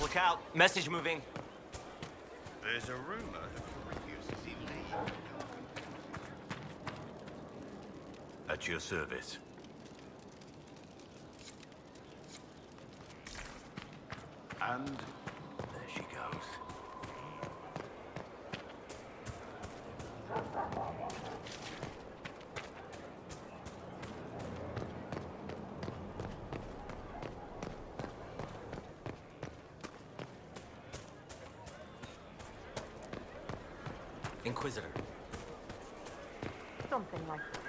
Look out. Message moving. There's a rumor that refuses illegal. At your service. And There she goes. Inquisitor. Something like that.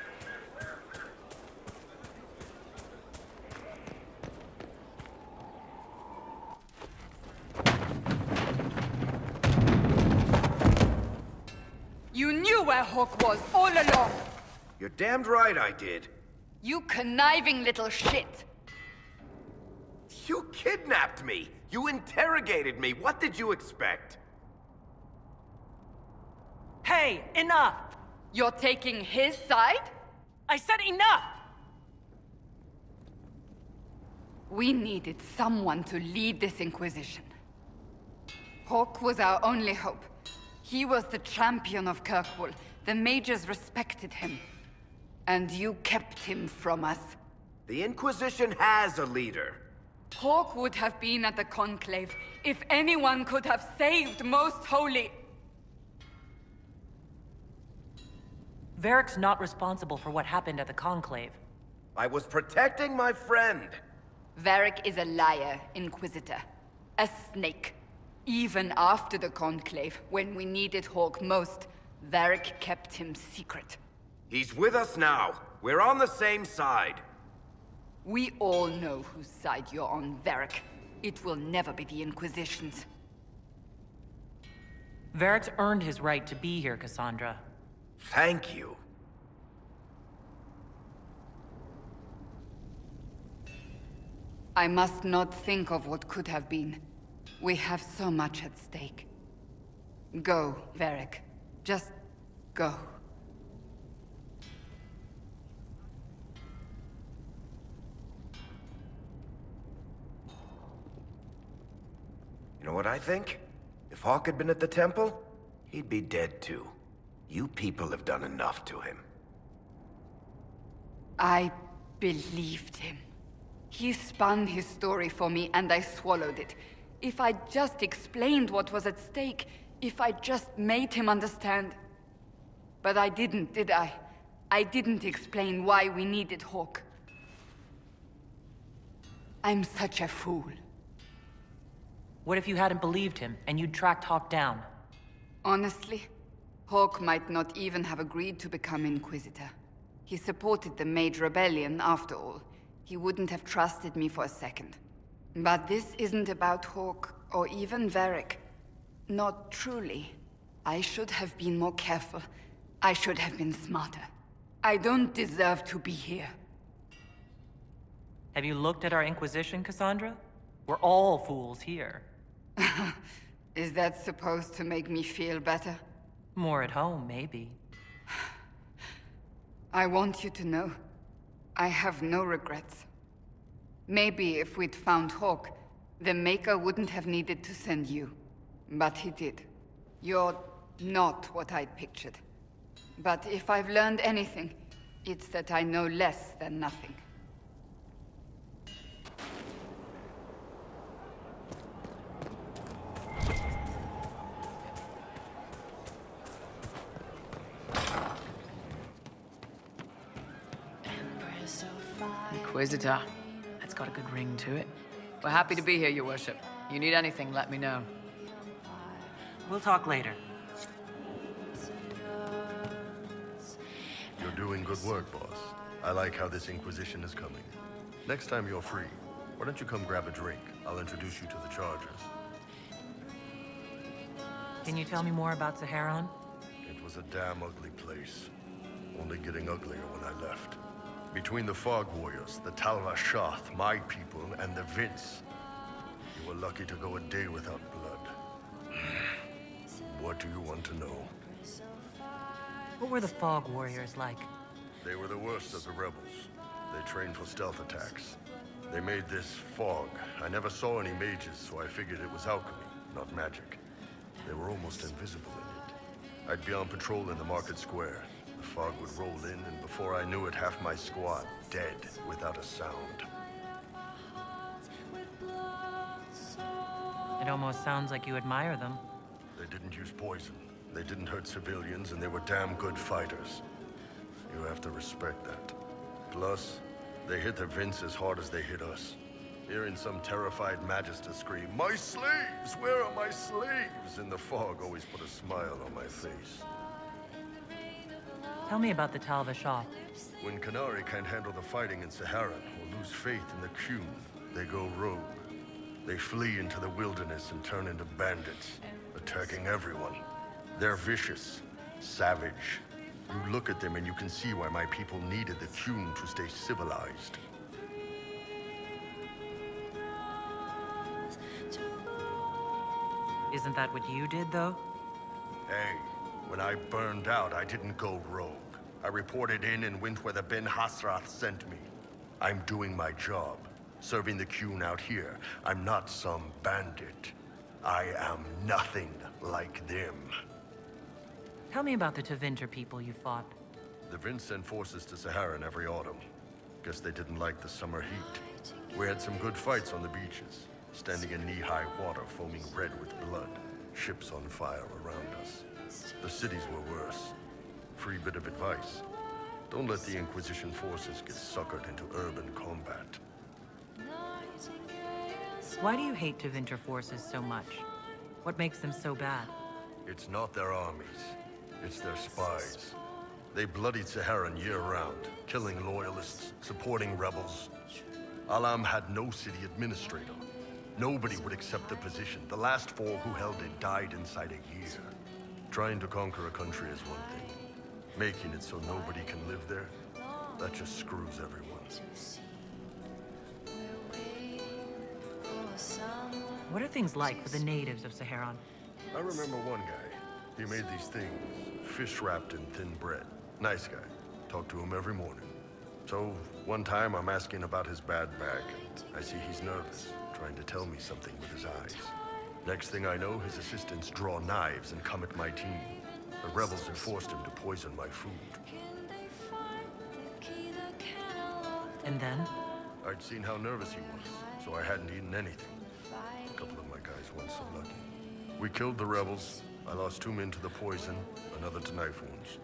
You knew where Hawk was all along! You're damned right I did. You conniving little shit! You kidnapped me! You interrogated me! What did you expect? Hey, enough! You're taking his side? I said enough! We needed someone to lead this Inquisition. Hawk was our only hope. He was the champion of Kirkwall. The mages respected him. And you kept him from us. The Inquisition has a leader. Hawk would have been at the Conclave if anyone could have saved Most Holy. Varric's not responsible for what happened at the Conclave. I was protecting my friend. Varric is a liar, Inquisitor. A snake. Even after the Conclave, when we needed Hawk most, Varric kept him secret. He's with us now. We're on the same side. We all know whose side you're on, Varric. It will never be the Inquisition's. Varric's earned his right to be here, Cassandra. Thank you. I must not think of what could have been. We have so much at stake. Go, Varric. Just go. You know what I think? If Hawk had been at the temple, he'd be dead too. You people have done enough to him. I believed him. He spun his story for me, and I swallowed it. If I just explained what was at stake, if I just made him understand. But I didn't, did I? I didn't explain why we needed Hawk. I'm such a fool. What if you hadn't believed him, and you'd tracked Hawk down? Honestly, Hawk might not even have agreed to become Inquisitor. He supported the Mage Rebellion, after all. He wouldn't have trusted me for a second. But this isn't about Hawk, or even Varric. Not truly. I should have been more careful. I should have been smarter. I don't deserve to be here. Have you looked at our Inquisition, Cassandra? We're all fools here. Is that supposed to make me feel better? More at home, maybe. I want you to know, I have no regrets. Maybe if we'd found Hawk, the Maker wouldn't have needed to send you. But he did. You're not what I'd pictured. But if I've learned anything, it's that I know less than nothing. Inquisitor. That's got a good ring to it. We're happy to be here, Your Worship. You need anything, let me know. We'll talk later. you're doing good work, boss. I like how this Inquisition is coming. Next time you're free, why don't you come grab a drink? I'll introduce you to the Chargers. Can you tell me more about Saharon? It was a damn ugly place. Only getting uglier when I left. Between the Fog Warriors, the Talva Shoth, my people, and the Vince. You were lucky to go a day without blood. What do you want to know? What were the Fog Warriors like? They were the worst of the rebels. They train for stealth attacks. They made this fog. I never saw any mages, so I figured it was alchemy, not magic. They were almost invisible in it. I'd be on patrol in the market square. The fog would roll in, and before I knew it, half my squad dead without a sound. It almost sounds like you admire them. They didn't use poison. They didn't hurt civilians, and they were damn good fighters. You have to respect that. Plus, they hit the Vince as hard as they hit us. Hearing some terrified Magister scream, "My slaves! Where are my slaves?" in the fog always put a smile on my face. Tell me about the Talva Shah. When Canary can't handle the fighting in Saharan or lose faith in the Qun, they go rogue. They flee into the wilderness and turn into bandits, attacking everyone. They're vicious, savage. You look at them and you can see why my people needed the Qun to stay civilized. Isn't that what you did, though? Hey, when I burned out, I didn't go rogue. I reported in and went where the Ben Hasrath sent me. I'm doing my job, serving the Qun out here. I'm not some bandit. I am nothing like them. Tell me about the Tevinter people you fought. The Vince sent forces to Saharan every autumn. Guess they didn't like the summer heat. We had some good fights on the beaches, standing in knee-high water, foaming red with blood. Ships on fire around us. The cities were worse. Free bit of advice. Don't let the Inquisition forces get suckered into urban combat. Why do you hate Tevinter forces so much? What makes them so bad? It's not their armies. It's their spies. They bloodied Saharan year-round, killing loyalists, supporting rebels. Alam had no city administrator. Nobody would accept the position. The last 4 who held it died inside a year. Trying to conquer a country is one thing. Making it so nobody can live there, that just screws everyone. What are things like for the natives of Saharan? I remember one guy. He made these things, fish wrapped in thin bread. Nice guy. Talked to him every morning. So, one time I'm asking about his bad back. I see he's nervous, trying to tell me something with his eyes. Next thing I know, his assistants draw knives and come at my team. The rebels had forced him to poison my food. And then? I'd seen how nervous he was, so I hadn't eaten anything. A couple of my guys weren't so lucky. We killed the rebels. I lost 2 men to the poison, another to knife wounds.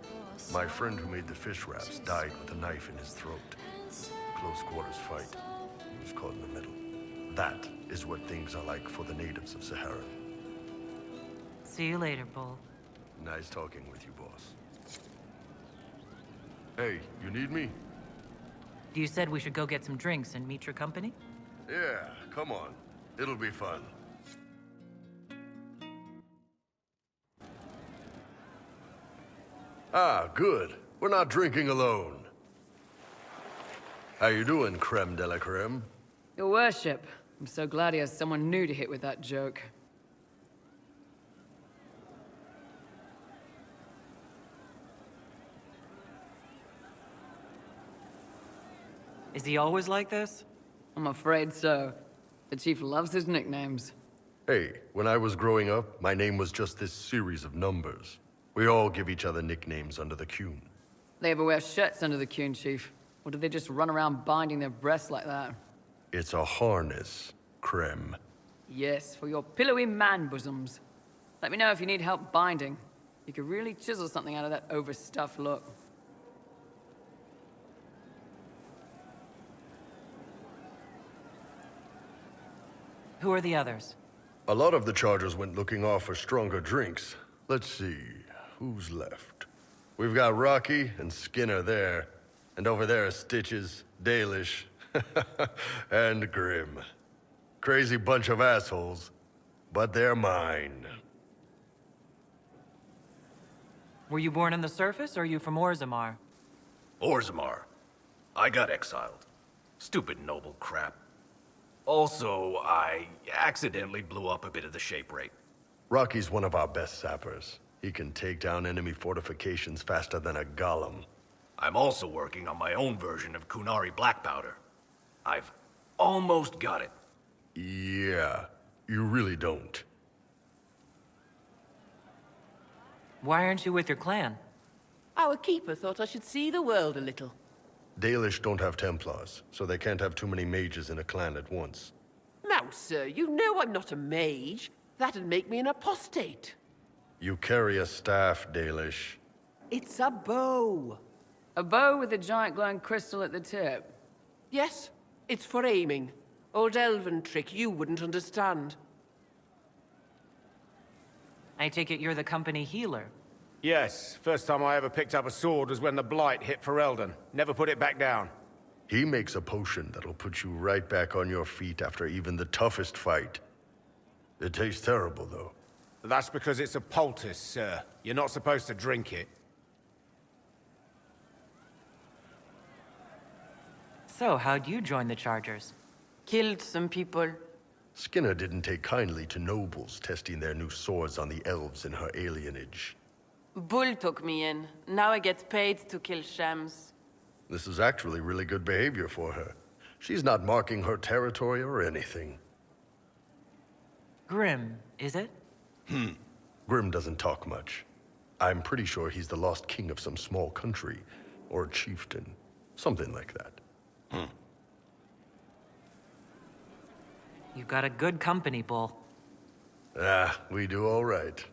My friend who made the fish wraps died with a knife in his throat. Close quarters fight. He was caught in the middle. That is what things are like for the natives of Sahara. See you later, Bull. Nice talking with you, boss. Hey, you need me? You said we should go get some drinks and meet your company? Yeah, come on. It'll be fun. Ah, good. We're not drinking alone. How you doing, creme de la creme? Your worship. I'm so glad he has someone new to hit with that joke. Is he always like this? I'm afraid so. The chief loves his nicknames. Hey, when I was growing up, my name was just this series of numbers. We all give each other nicknames under the Qun. They ever wear shirts under the Qun, chief? Or do they just run around binding their breasts like that? It's a harness, creme. Yes, for your pillowy man bosoms. Let me know if you need help binding. You could really chisel something out of that overstuffed look. Who are the others? A lot of the Chargers went looking off for stronger drinks. Let's see, who's left? We've got Rocky and Skinner there. And over there are Stitches, Dalish, and Grim. Crazy bunch of assholes, but they're mine. Were you born on the surface, or are you from Orzammar? Orzammar. I got exiled. Stupid noble crap. Also, I accidentally blew up a bit of the shape rate. Rocky's one of our best sappers. He can take down enemy fortifications faster than a golem. I'm also working on my own version of Kunari black powder. I've almost got it. Yeah, you really don't. Why aren't you with your clan? Our keeper thought I should see the world a little. Dalish don't have Templars, so they can't have too many mages in a clan at once. Now, sir, you know I'm not a mage. That'd make me an apostate. You carry a staff, Dalish. It's a bow. A bow with a giant glowing crystal at the tip. Yes, it's for aiming. Old elven trick you wouldn't understand. I take it you're the company healer. Yes, first time I ever picked up a sword was when the Blight hit Ferelden. Never put it back down. He makes a potion that'll put you right back on your feet after even the toughest fight. It tastes terrible, though. That's because it's a poultice, sir. You're not supposed to drink it. So, how'd you join the Chargers? Killed some people. Skinner didn't take kindly to nobles testing their new swords on the elves in her alienage. Bull took me in. Now I get paid to kill shams. This is actually really good behavior for her. She's not marking her territory or anything. Grim, is it? Grim doesn't talk much. I'm pretty sure he's the lost king of some small country, or chieftain. Something like that. You've got a good company, Bull. Ah, we do all right.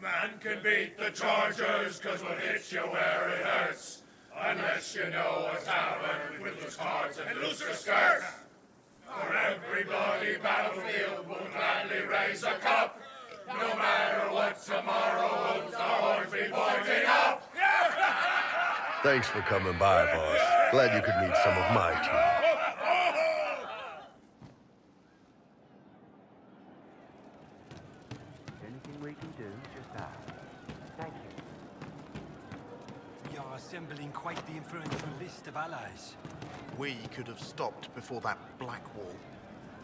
Man can beat the Chargers, cause what hits you where it hurts. Unless you know what's happened with loose cards and looser skirts. For every bloody battlefield will gladly raise a cup. No matter what tomorrow holds, our horns be pointing up. Thanks for coming by, boss. Glad you could meet some of my team. Anything we can do, just ask. Thank you. We are assembling quite the influential list of allies. We could have stopped before that Black Wall.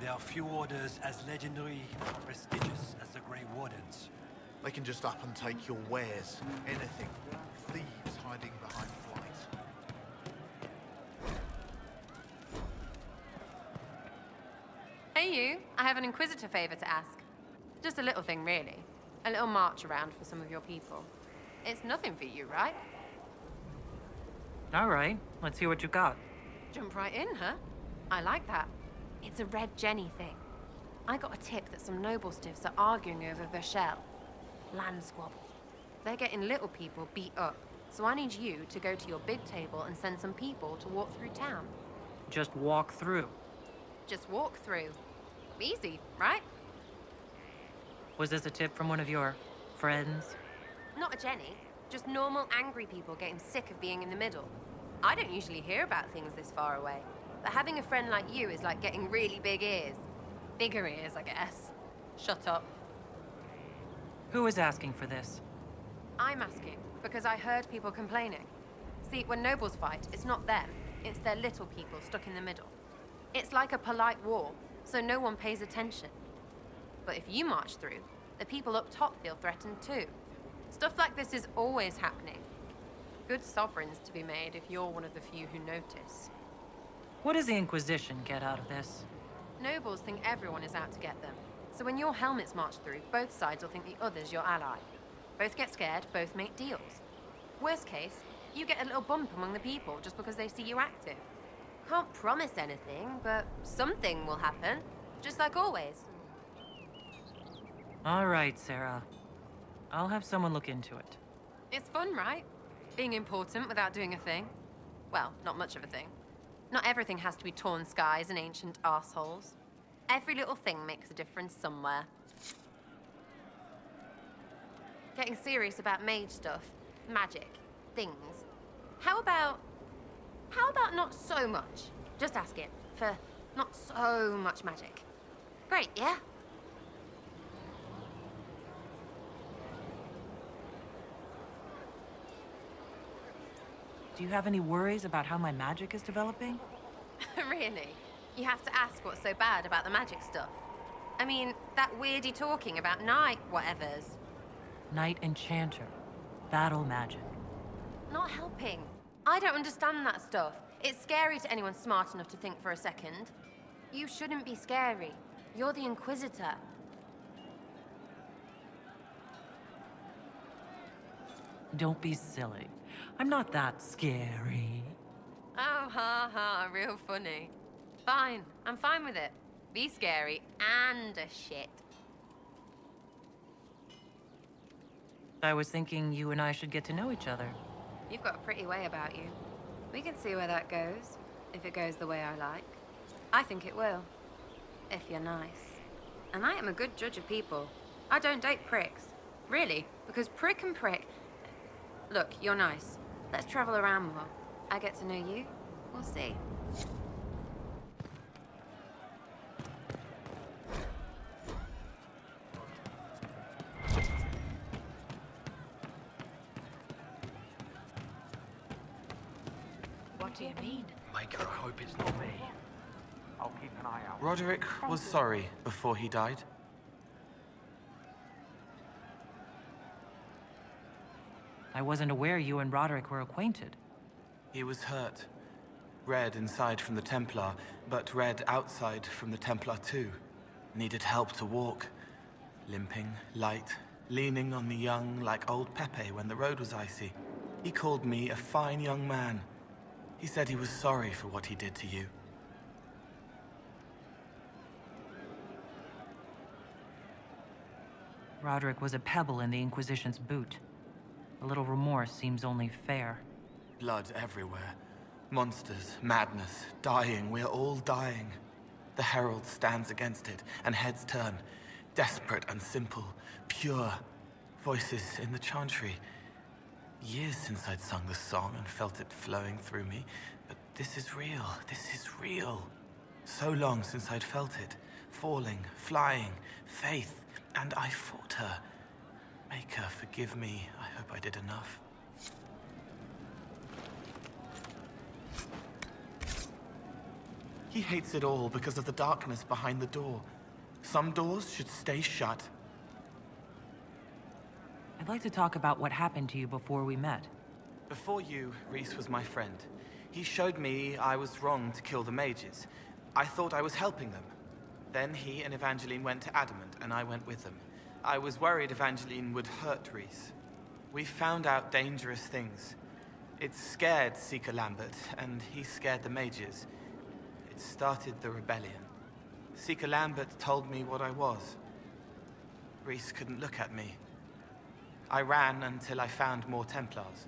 There are few orders as legendary or prestigious as the Grey Wardens. They can just up and take your wares. Anything. Thieves hiding behind flight. Hey you, I have an Inquisitor favor to ask. Just a little thing, really. A little march around for some of your people. It's nothing for you, right? All right, let's hear what you got. Jump right in, huh? I like that. It's a Red Jenny thing. I got a tip that some noble stiffs are arguing over Vershel. Land squabble. They're getting little people beat up. So I need you to go to your big table and send some people to walk through town. Just walk through. Just walk through. Easy, right? Was this a tip from one of your friends? Not a Jenny. Just normal angry people getting sick of being in the middle. I don't usually hear about things this far away. But having a friend like you is like getting really big ears. Bigger ears, I guess. Shut up. Who is asking for this? I'm asking because I heard people complaining. See, when nobles fight, it's not them. It's their little people stuck in the middle. It's like a polite war, so no one pays attention. But if you march through, the people up top feel threatened too. Stuff like this is always happening. Good sovereigns to be made if you're one of the few who notice. What does the Inquisition get out of this? Nobles think everyone is out to get them. So when your helmets march through, both sides will think the other's your ally. Both get scared, both make deals. Worst case, you get a little bump among the people just because they see you active. Can't promise anything, but something will happen. Just like always. All right, Sarah. I'll have someone look into it. It's fun, right? Being important without doing a thing. Well, not much of a thing. Not everything has to be torn skies and ancient arseholes. Every little thing makes a difference somewhere. Getting serious about mage stuff, magic, things. How about not so much? Just ask it for not so much magic. Great, yeah? Do you have any worries about how my magic is developing? Really? You have to ask what's so bad about the magic stuff. I mean, that weirdy talking about night whatevers. Knight Enchanter. Battle magic. not helping. I don't understand that stuff. It's scary to anyone smart enough to think for a second. You shouldn't be scary. You're the Inquisitor. Don't be silly. I'm not that scary. Oh, ha ha, real funny. Fine, I'm fine with it. Be scary and a shit. I was thinking you and I should get to know each other. You've got a pretty way about you. We can see where that goes, if it goes the way I like. I think it will, if you're nice. And I am a good judge of people. I don't date pricks. Really, because prick and prick... Look, you're nice. Let's travel around more. I get to know you. We'll see. What do you mean? Maker, I hope it's not me. I'll keep an eye out. Roderick was sorry before he died. I wasn't aware you and Roderick were acquainted. He was hurt. Red inside from the Templar, but red outside from the Templar too. Needed help to walk. Limping, light, leaning on the young like old Pepe when the road was icy. He called me a fine young man. He said he was sorry for what he did to you. Roderick was a pebble in the Inquisition's boot. A little remorse seems only fair. Blood everywhere. Monsters, madness, dying. We're all dying. The Herald stands against it, and heads turn. Desperate and simple. Pure. Voices in the chantry. Years since I'd sung the song and felt it flowing through me. But this is real. This is real. So long since I'd felt it. Falling, flying, faith. And I fought her. Maker, forgive me. I hope I did enough. He hates it all because of the darkness behind the door. Some doors should stay shut. I'd like to talk about what happened to you before we met. Before you, Rhys was my friend. He showed me I was wrong to kill the mages. I thought I was helping them. Then he and Evangeline went to Adamant, and I went with them. I was worried Evangeline would hurt Rhys. We found out dangerous things. It scared Seeker Lambert, and he scared the mages. It started the rebellion. Seeker Lambert told me what I was. Rhys couldn't look at me. I ran until I found more Templars.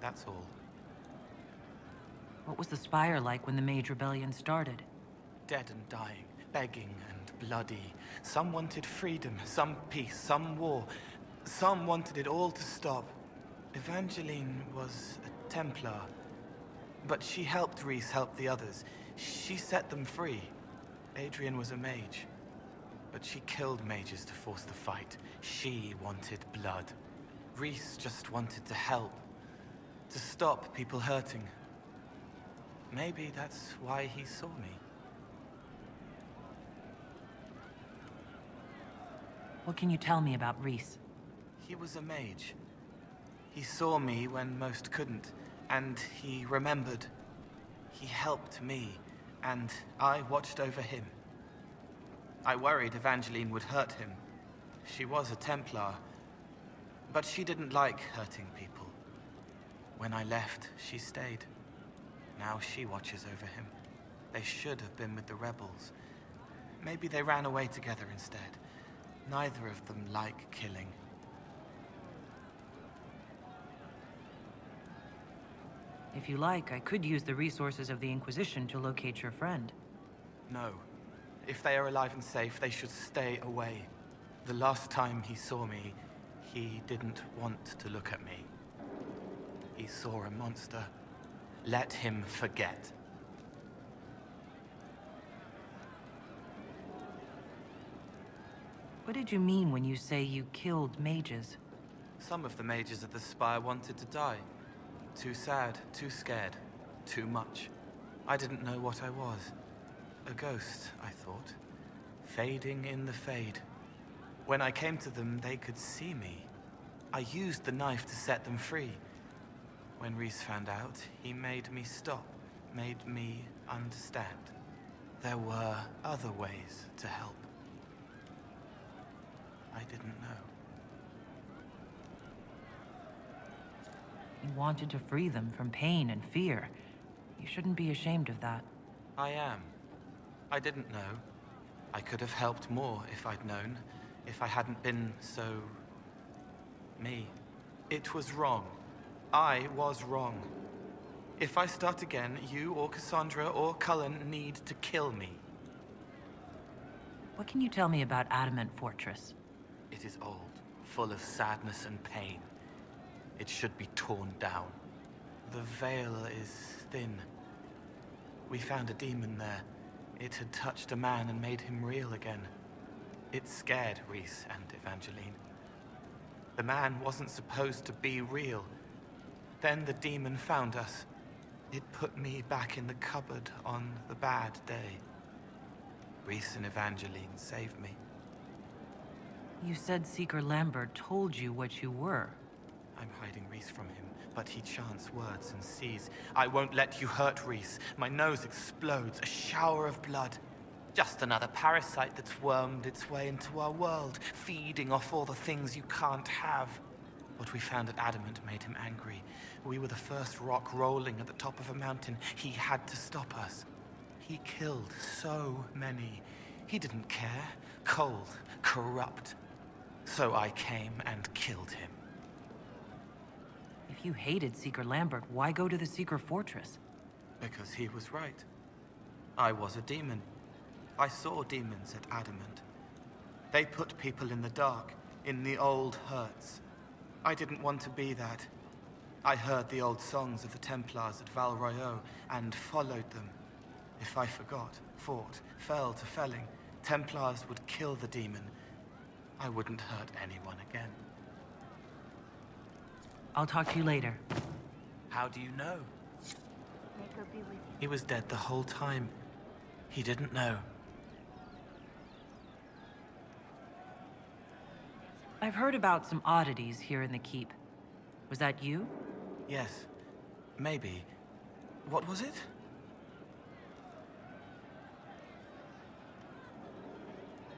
That's all. What was the Spire like when the Mage Rebellion started? Dead and dying, begging and bloody. Some wanted freedom, some peace, some war. Some wanted it all to stop. Evangeline was a Templar. But she helped Rhys help the others. She set them free. Adrian was a mage. But she killed mages to force the fight. She wanted blood. Rhys just wanted to help. To stop people hurting. Maybe that's why he saw me. What can you tell me about Rhys? He was a mage. He saw me when most couldn't, and he remembered. He helped me, and I watched over him. I worried Evangeline would hurt him. She was a Templar, but she didn't like hurting people. When I left, she stayed. Now she watches over him. They should have been with the rebels. Maybe they ran away together instead. Neither of them like killing. If you like, I could use the resources of the Inquisition to locate your friend. No. If they are alive and safe, they should stay away. The last time he saw me, he didn't want to look at me. He saw a monster. Let him forget. What did you mean when you say you killed mages? Some of the mages at the Spire wanted to die. Too sad, too scared, too much. I didn't know what I was. A ghost, I thought. Fading in the fade. When I came to them, they could see me. I used the knife to set them free. When Reese found out, he made me stop, made me understand. There were other ways to help. I didn't know. You wanted to free them from pain and fear. You shouldn't be ashamed of that. I am. I didn't know. I could have helped more if I'd known. If I hadn't been so... me. It was wrong. I was wrong. If I start again, you or Cassandra or Cullen need to kill me. What can you tell me about Adamant Fortress? It is old, full of sadness and pain. It should be torn down. The veil is thin. We found a demon there. It had touched a man and made him real again. It scared Reese and Evangeline. The man wasn't supposed to be real. Then the demon found us. It put me back in the cupboard on the bad day. Reese and Evangeline saved me. You said Seeker Lambert told you what you were. I'm hiding Reese from him, but he chants words and sees. I won't let you hurt Reese. My nose explodes, a shower of blood. Just another parasite that's wormed its way into our world, feeding off all the things you can't have. What we found at Adamant made him angry. We were the first rock rolling at the top of a mountain. He had to stop us. He killed so many. He didn't care. Cold, corrupt. So I came and killed him. If you hated Seeker Lambert, why go to the Seeker Fortress? Because he was right. I was a demon. I saw demons at Adamant. They put people in the dark, in the old hurts. I didn't want to be that. I heard the old songs of the Templars at Val Royeaux and followed them. If I forgot, fought, fell to felling, Templars would kill the demon. I wouldn't hurt anyone again. I'll talk to you later. How do you know? He was dead the whole time. He didn't know. I've heard about some oddities here in the keep. Was that you? Yes. Maybe. What was it?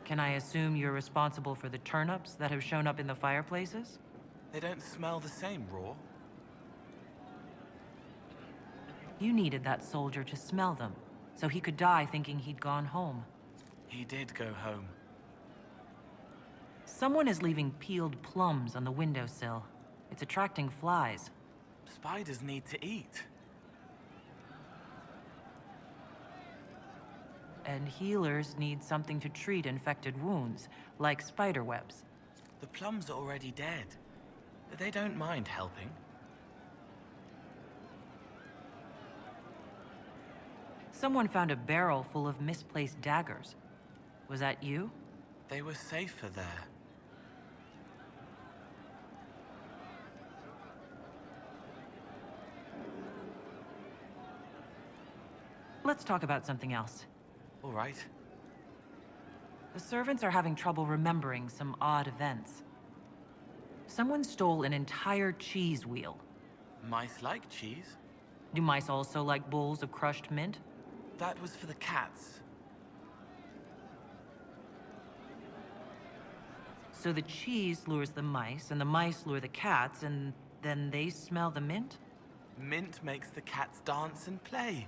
Can I assume you're responsible for the turnips that have shown up in the fireplaces? They don't smell the same raw. You needed that soldier to smell them, so he could die thinking he'd gone home. He did go home. Someone is leaving peeled plums on the windowsill. It's attracting flies. Spiders need to eat. And healers need something to treat infected wounds, like spider webs. The plums are already dead. They don't mind helping. Someone found a barrel full of misplaced daggers. Was that you? They were safer there. Let's talk about something else. All right. The servants are having trouble remembering some odd events. Someone stole an entire cheese wheel. Mice like cheese. Do mice also like bowls of crushed mint? That was for the cats. So the cheese lures the mice, and the mice lure the cats, and then they smell the mint? Mint makes the cats dance and play.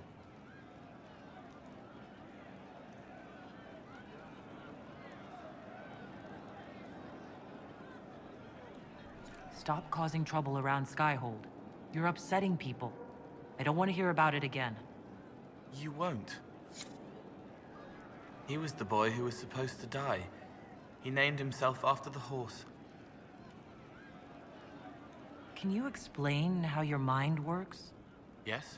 Stop causing trouble around Skyhold. You're upsetting people. I don't want to hear about it again. You won't. He was the boy who was supposed to die. He named himself after the horse. Can you explain how your mind works? Yes?